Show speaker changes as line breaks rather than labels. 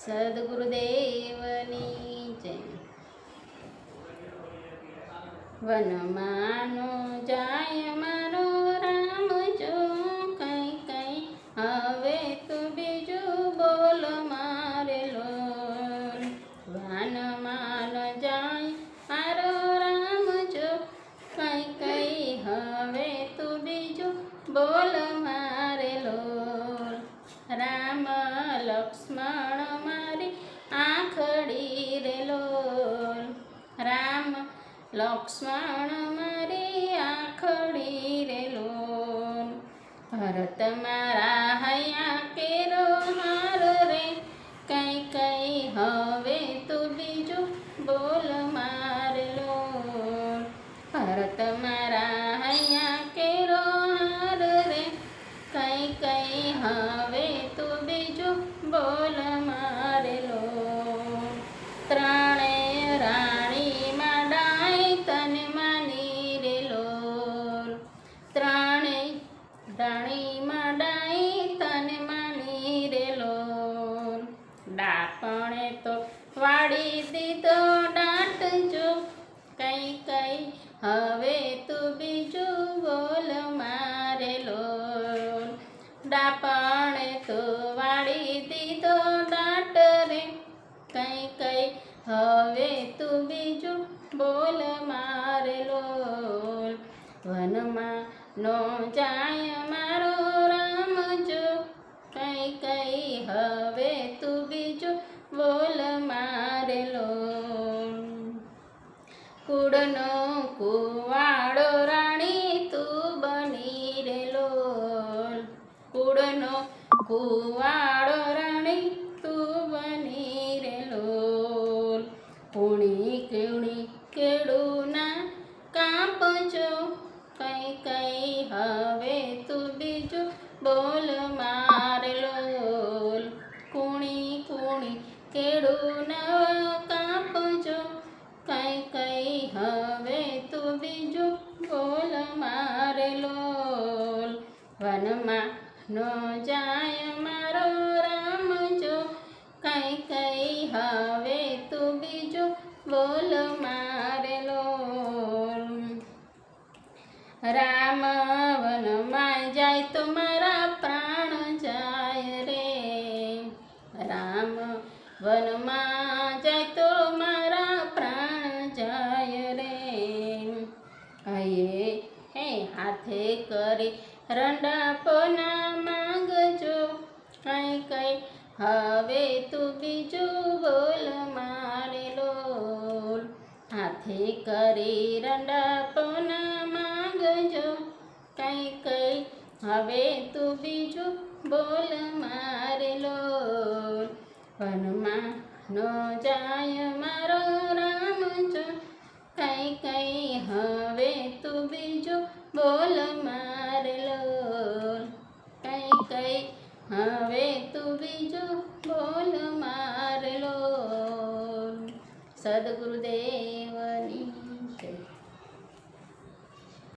સદગુરુદેવની જય. વનમાનો જાય મારો રામ જો કઈ કઈ હવે તું બીજું બોલ મારે લોલ. વનમાન જાય મારો રામ જો કઈ કઈ હવે તું બીજું બોલ મારે લોલ. રામ લક્ષ્મણ મારી આંખડી રે લોલ. રામ લક્ષ્મણ મારી આંખડી રે લોલ. ભરત મારા હૈયા કેરો હાર રે કઈ કઈ હવે તું બીજું બોલ મારે લોલ. ભરત મારા હૈયા કેરો હાર રે કઈ કઈ હવે તું બીજું બોલ મારે લોલ. ત્રણેય રાણીમાં ડાય તને માની રે લોલ. ત્રણેય રાણીમાં ડાય તને માની રે લોલ. ડાપણે તો વાળી દીધો દાંત જો કઈ કઈ હવે તું બીજું બોલ મારે લોલ. ડાપણે તો વાળી દીધો દાંત રે કઈ કઈ હવે તું બીજું બોલ મારે લોલ. વનમાં નો જાય મારો રામ જો કઈ કઈ હવે તું બીજું બોલ મારે લોલ. કુળનો કુવાડો રાણી તું બની રે લોલ. કુળનો કુવાડો રાણી તું બની રે લોલ. કુણી કુણી કેળુના કાપજો કઈ કઈ હવે તું બીજું બોલ મારે લોલ. કુણી કુણી કેળુના કાપજો કઈ કઈ હવે તું બીજું બોલ મારે લોલ. વનમાં નો જાય મારો રામ જો કઈ કઈ હવે તું બીજું બોલ મારે લોલ. રામ વનમાં જાય તો મારા પ્રાણ જાય રે. રામ વનમાં જાય તો મારા પ્રાણ જાય રે. હૈયે હે હાથે કરી રંડાપના માંગજો કઈ કઈ હવે તું બીજું બોલ મારે લોલ. હાથે કરી રંડાપના માંગજો કઈ કઈ હવે તું બીજું બોલ મારે લોલ. વનમાં નો જાય મારો રામ જો કઈ કઈ હવે તું બીજું બોલ મારે લોલ. કઈ કઈ હવે તું બીજું બોલ મારે લોલ. સદગુરુદેવની જય.